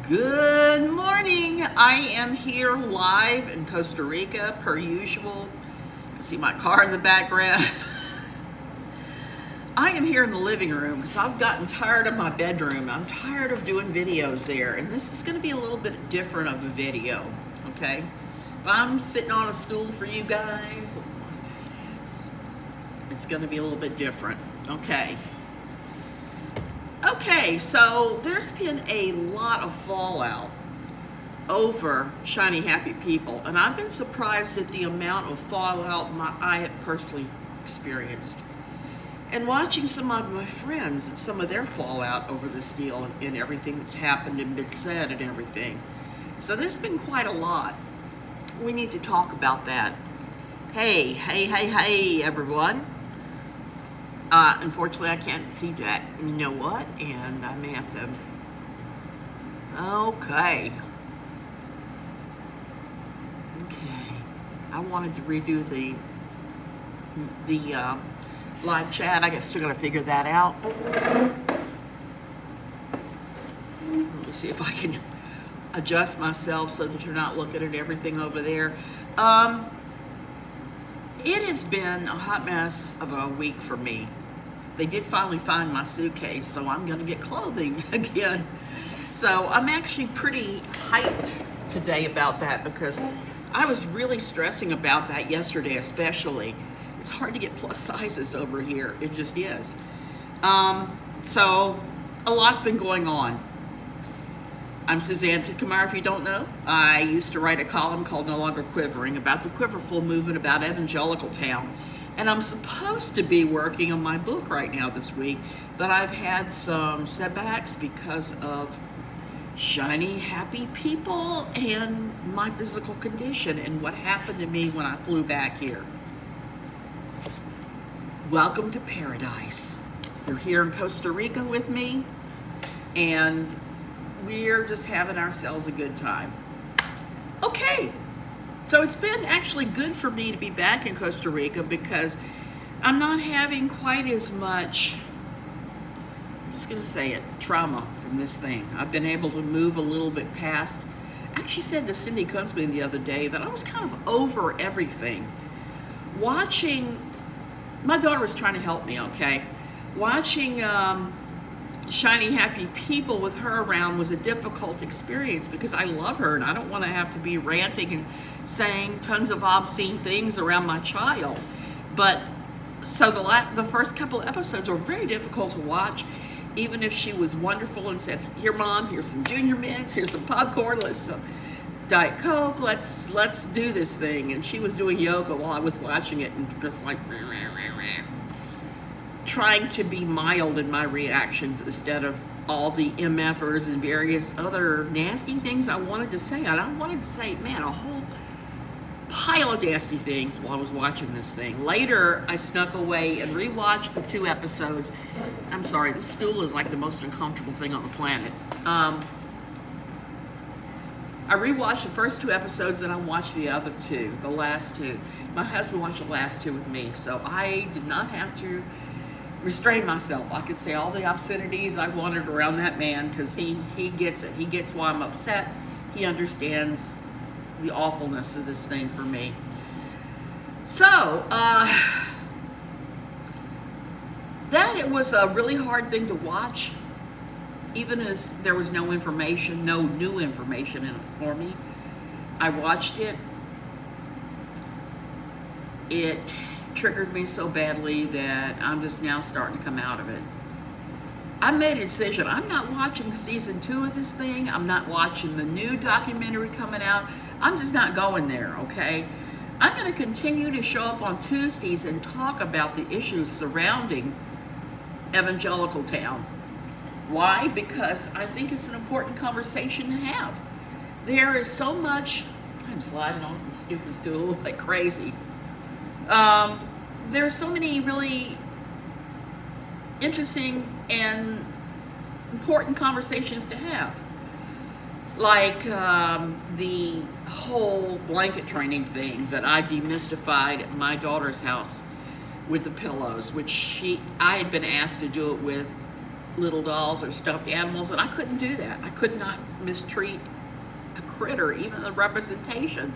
Good morning. I am here live in Costa Rica per usual. You see my car in the background. I am here in the living room because I've gotten tired of my bedroom. I'm tired of doing videos there, and this is going to be a little bit different of a video, okay? If I'm sitting on a stool for you guys, it's going to be a little bit different, okay? Okay, so there's been a lot of fallout over Shiny Happy People, and I've been surprised at the amount of fallout I have personally experienced. And watching some of my friends and some of their fallout over this deal and everything that's happened and been said and everything. So there's been quite a lot. We need to talk about that. Hey, everyone. Unfortunately, I can't see Jack. You know what? And I may have to... Okay. I wanted to redo the live chat. I guess we're going to figure that out. Let me see if I can adjust myself so that you're not looking at everything over there. It has been a hot mess of a week for me. They did finally find my suitcase, so I'm going to get clothing again. So I'm actually pretty hyped today about that because I was really stressing about that yesterday especially. It's hard to get plus sizes over here. It just is. So a lot's been going on. I'm Suzanne Tidkamar, if you don't know. I used to write a column called No Longer Quivering about the quiverful movement about Evangelical Town. And I'm supposed to be working on my book right now this week, but I've had some setbacks because of Shiny Happy People and my physical condition and what happened to me when I flew back here. Welcome to paradise. You're here in Costa Rica with me, and we're just having ourselves a good time. Okay. So it's been actually good for me to be back in Costa Rica because I'm not having quite as much, I'm just going to say it, trauma from this thing. I've been able to move a little bit past. I actually said to Cindy Kunzman the other day that I was kind of over everything. Watching, my daughter was trying to help me, okay? Watching Shiny Happy People with her around was a difficult experience because I love her and I don't want to have to be ranting and saying tons of obscene things around my child. But so the first couple of episodes were very difficult to watch, even if she was wonderful and said, "Here, Mom, here's some Junior Mints, here's some popcorn, let's some Diet Coke, let's do this thing." And she was doing yoga while I was watching it and just like trying to be mild in my reactions instead of all the MFers and various other nasty things I wanted to say. And I wanted to say, man, a whole pile of nasty things while I was watching this thing. Later, I snuck away and rewatched the 2 episodes. I'm sorry, the stool is like the most uncomfortable thing on the planet. I rewatched the first 2 episodes and I watched the other 2, the last 2. My husband watched the last 2 with me, so I did not have to restrain myself. I could say all the obscenities I wanted around that man because he gets it. He gets why I'm upset. He understands the awfulness of this thing for me. So, that it was a really hard thing to watch, even as there was no information, no new information in it for me. I watched it. It triggered me so badly that I'm just now starting to come out of it. I made a decision. I'm not watching season 2 of this thing. I'm not watching the new documentary coming out. I'm just not going there, okay? I'm going to continue to show up on Tuesdays and talk about the issues surrounding Evangelical Town. Why? Because I think it's an important conversation to have. There is so much, I'm sliding off the stupid stool like crazy. There's so many really interesting and important conversations to have. Like the whole blanket training thing that I demystified at my daughter's house with the pillows, which I had been asked to do it with little dolls or stuffed animals, and I couldn't do that. I could not mistreat a critter, even a representation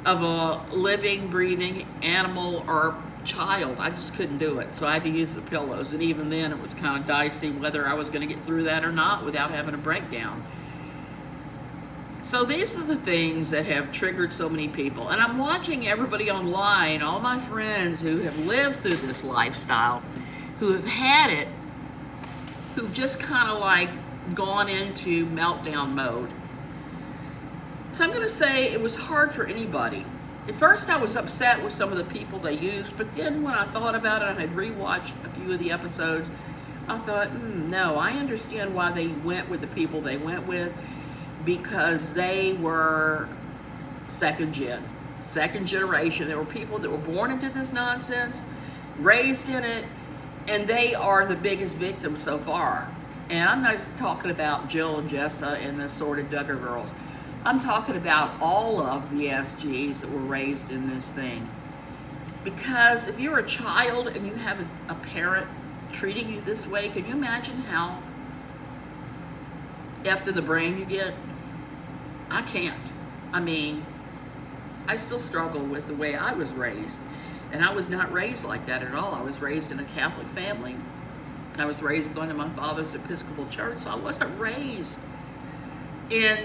of a living, breathing animal or child. I just couldn't do it. So I had to use the pillows, and even then it was kind of dicey whether I was going to get through that or not without having a breakdown. So these are the things that have triggered so many people. And I'm watching everybody online, all my friends who have lived through this lifestyle, who have had it, who've just kind of like gone into meltdown mode. So I'm going to say it was hard for anybody. At first I was upset with some of the people they used, but then when I thought about it, I had rewatched a few of the episodes, I thought, no, I understand why they went with the people they went with, because they were second generation. There were people that were born into this nonsense, raised in it, and they are the biggest victims so far. And I'm not just talking about Jill and Jessa and the assorted Duggar girls. I'm talking about all of the SGs that were raised in this thing. Because if you're a child and you have a parent treating you this way, can you imagine how effed in the brain you get? I can't. I mean, I still struggle with the way I was raised. And I was not raised like that at all. I was raised in a Catholic family. I was raised going to my father's Episcopal church. So I wasn't raised in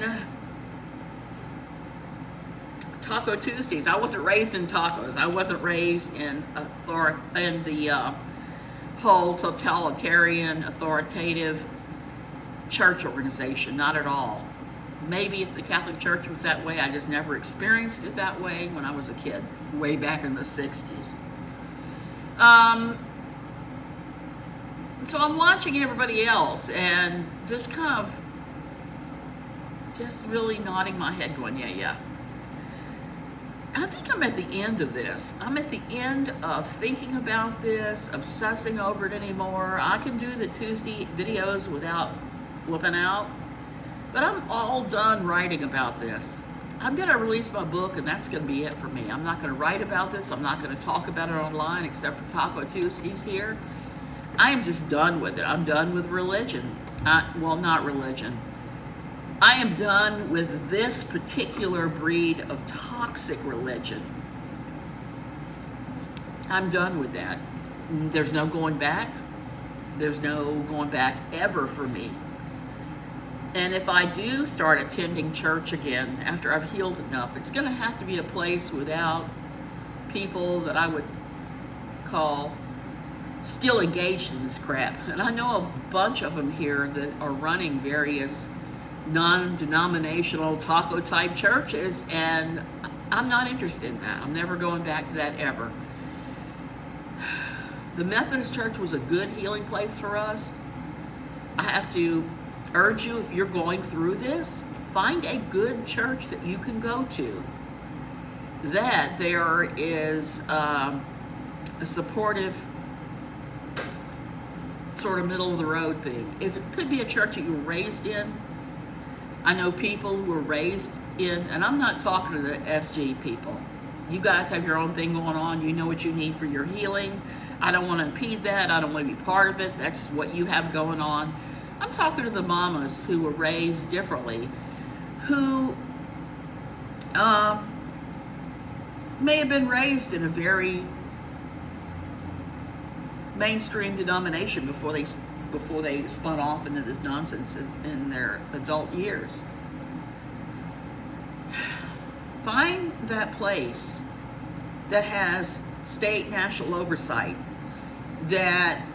Taco Tuesdays. I wasn't raised in tacos. I wasn't raised in the whole totalitarian, authoritative church organization. Not at all. Maybe if the Catholic Church was that way, I just never experienced it that way when I was a kid, way back in the 60s. So I'm watching everybody else and just kind of just really nodding my head going, yeah. I think I'm at the end of this. I'm at the end of thinking about this, obsessing over it anymore. I can do the Tuesday videos without flipping out. But I'm all done writing about this. I'm going to release my book, and that's going to be it for me. I'm not going to write about this. I'm not going to talk about it online except for Taco Tuesdays here. I am just done with it. I'm done with religion. Well, not religion. I am done with this particular breed of toxic religion. I'm done with that. There's no going back. There's no going back ever for me. And if I do start attending church again after I've healed enough, it's going to have to be a place without people that I would call still engaged in this crap. And I know a bunch of them here that are running various non-denominational taco type churches, and I'm not interested in that. I'm never going back to that ever. The Methodist Church was a good healing place for us. I have to urge you, if you're going through this, find a good church that you can go to, that there is a supportive sort of middle of the road thing. If it could be a church that you were raised in. I know people who were raised in, and I'm not talking to the SG people. You guys have your own thing going on. You know what you need for your healing. I don't want to impede that. I don't want to be part of it. That's what you have going on. I'm talking to the mamas who were raised differently, who may have been raised in a very mainstream denomination before they spun off into this nonsense in their adult years. Find that place that has state national oversight, that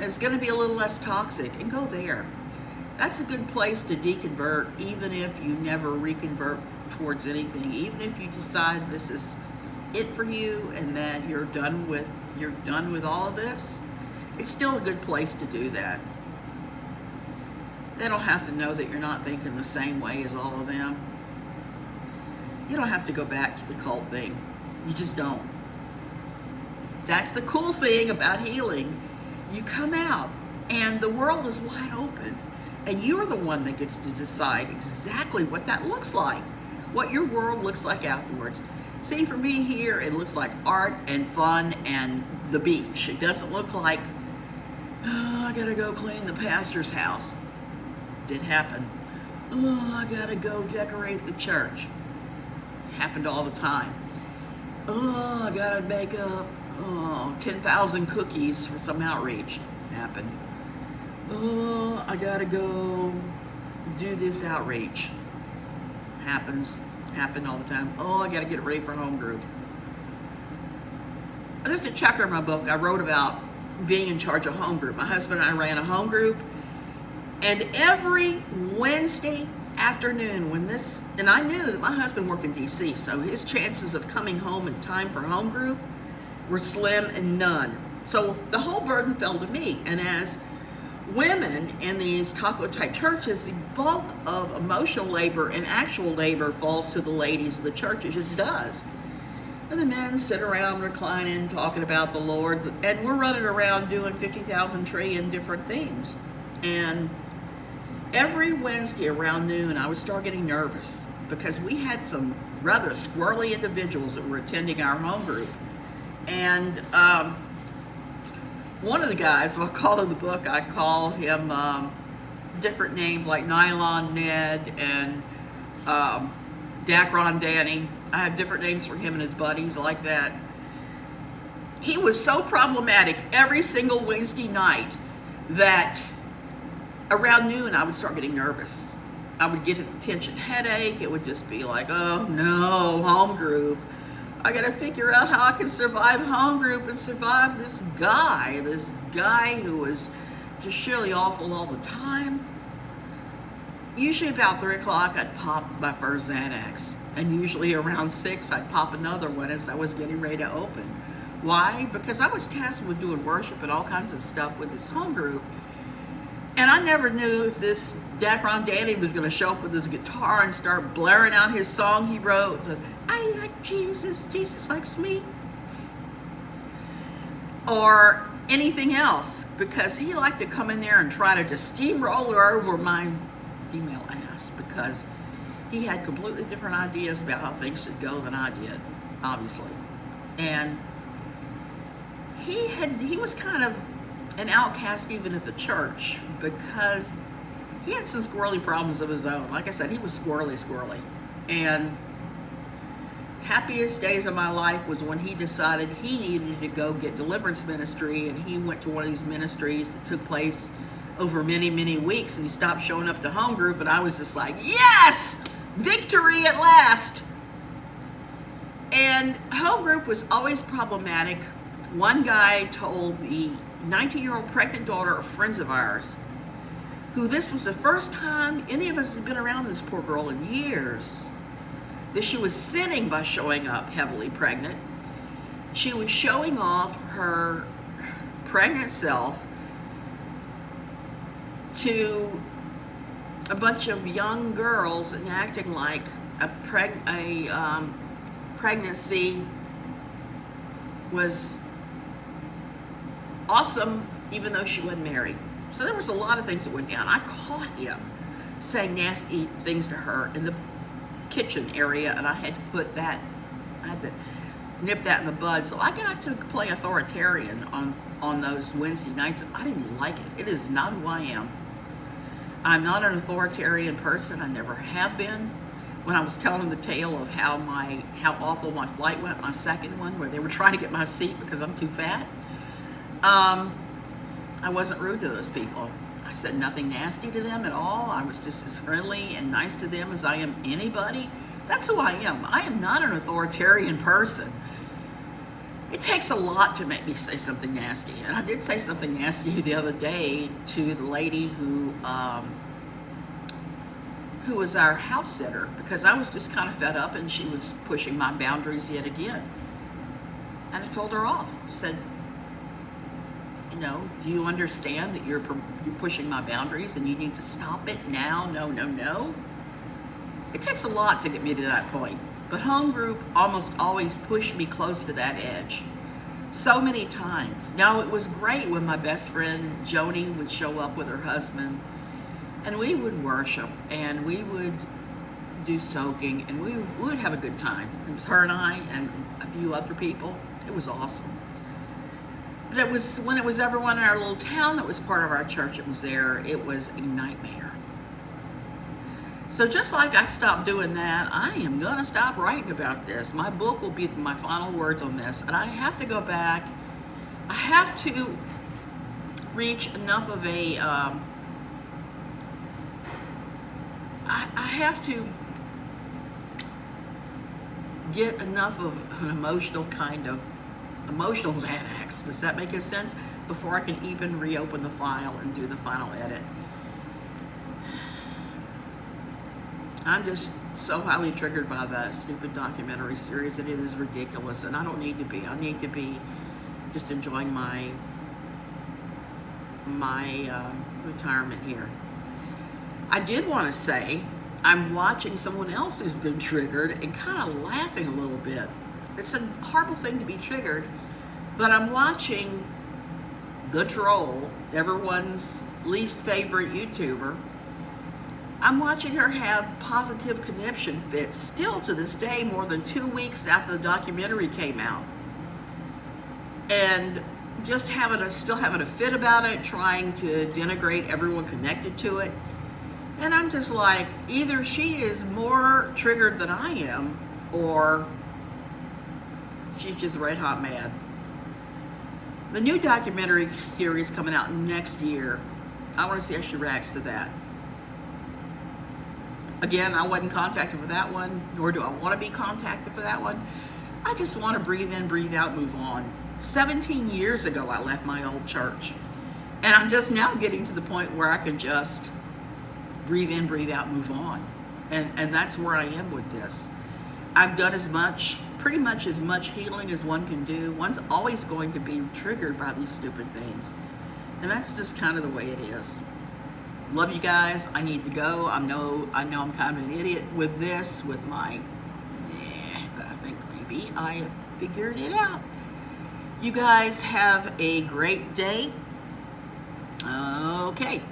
is going to be a little less toxic, and go there. That's a good place to deconvert, even if you never reconvert towards anything, even if you decide this is it for you and that you're done with all of this. It's still a good place to do that. They don't have to know that you're not thinking the same way as all of them. You don't have to go back to the cult thing. You just don't. That's the cool thing about healing. You come out and the world is wide open, and you're the one that gets to decide exactly what that looks like, what your world looks like afterwards. See, for me here, it looks like art and fun and the beach. It doesn't look like Oh, I gotta go clean the pastor's house. Did happen. Oh, I gotta go decorate the church. Happened all the time. Oh, I gotta make up 10,000 cookies for some outreach. Happened. Oh, I gotta go do this outreach. Happened all the time. Oh, I gotta get ready for home group. There's a chapter in my book I wrote about being in charge of home group. My husband and I ran a home group, and every Wednesday afternoon and I knew that my husband worked in DC, so his chances of coming home in time for home group were slim and none. So the whole burden fell to me, and as women in these taco type churches, the bulk of emotional labor and actual labor falls to the ladies of the church. It just does. And the men sit around reclining, talking about the Lord, and we're running around doing 50,000 trillion different things. And every Wednesday around noon, I would start getting nervous because we had some rather squirrely individuals that were attending our home group. And one of the guys, I'll call in the book, I call him different names like Nylon Ned and Dacron Danny. I have different names for him and his buddies like that. He was so problematic every single Wednesday night that around noon I would start getting nervous. I would get a tension headache. It would just be like, oh no, home group. I gotta figure out how I can survive home group and survive this guy who was just surely awful all the time. Usually about 3 o'clock I'd pop my first Xanax. And usually around 6, I'd pop another one as I was getting ready to open. Why? Because I was tasked with doing worship and all kinds of stuff with this home group. And I never knew if this Dacron Danny was going to show up with his guitar and start blaring out his song he wrote. I like Jesus, Jesus likes me. Or anything else, because he liked to come in there and try to just steamroller over my female ass, because he had completely different ideas about how things should go than I did, obviously. And he was kind of an outcast even at the church because he had some squirrely problems of his own. Like I said, he was squirrely. And happiest days of my life was when he decided he needed to go get deliverance ministry, and he went to one of these ministries that took place over many, many weeks, and he stopped showing up to home group, and I was just like, yes! Victory at last! And home group was always problematic. One guy told the 19-year-old pregnant daughter of friends of ours, who this was the first time any of us had been around this poor girl in years, that she was sinning by showing up heavily pregnant. She was showing off her pregnant self to a bunch of young girls and acting like a pregnancy was awesome, even though she wasn't married. So there was a lot of things that went down. I caught him saying nasty things to her in the kitchen area, and I had to nip that in the bud. So I got to play authoritarian on those Wednesday nights, and I didn't like it. It is not who I am. I'm not an authoritarian person. I never have been. When I was telling the tale of how awful my flight went, my second one, where they were trying to get my seat because I'm too fat, I wasn't rude to those people. I said nothing nasty to them at all. I was just as friendly and nice to them as I am anybody. That's who I am. I am not an authoritarian person. It takes a lot to make me say something nasty. And I did say something nasty the other day to the lady who was our house sitter, because I was just kind of fed up and she was pushing my boundaries yet again. And I told her off. I said, do you understand that you're pushing my boundaries and you need to stop it now? No. It takes a lot to get me to that point. But home group almost always pushed me close to that edge. So many times. Now, it was great when my best friend Joni would show up with her husband, and we would worship, and we would do soaking, and we would have a good time. It was her and I and a few other people. It was awesome. But it was, when it was everyone in our little town that was part of our church, it was a nightmare. So just like I stopped doing that, I am going to stop writing about this. My book will be my final words on this. And I have to go back. I have to reach enough of a, I have to get enough of an emotional Xanax. Does that make sense? Before I can even reopen the file and do the final edit. I'm just so highly triggered by that stupid documentary series that it is ridiculous, and I don't need to be. I need to be just enjoying my retirement here. I did want to say I'm watching someone else who's been triggered and kind of laughing a little bit. It's a horrible thing to be triggered, but I'm watching the troll, everyone's least favorite YouTuber. I'm watching her have positive conniption fits still to this day, more than 2 weeks after the documentary came out. And just still having a fit about it, trying to denigrate everyone connected to it. And I'm just like, either she is more triggered than I am, or she's just red hot mad. The new documentary series coming out next year, I want to see how she reacts to that. Again, I wasn't contacted for that one, nor do I want to be contacted for that one. I just want to breathe in, breathe out, move on. 17 years ago, I left my old church. And I'm just now getting to the point where I can just breathe in, breathe out, move on. And that's where I am with this. I've done pretty much as much healing as one can do. One's always going to be triggered by these stupid things. And that's just kind of the way it is. Love you guys. I need to go. I know I'm kind of an idiot with this, with my, but I think maybe I have figured it out. You guys have a great day. Okay.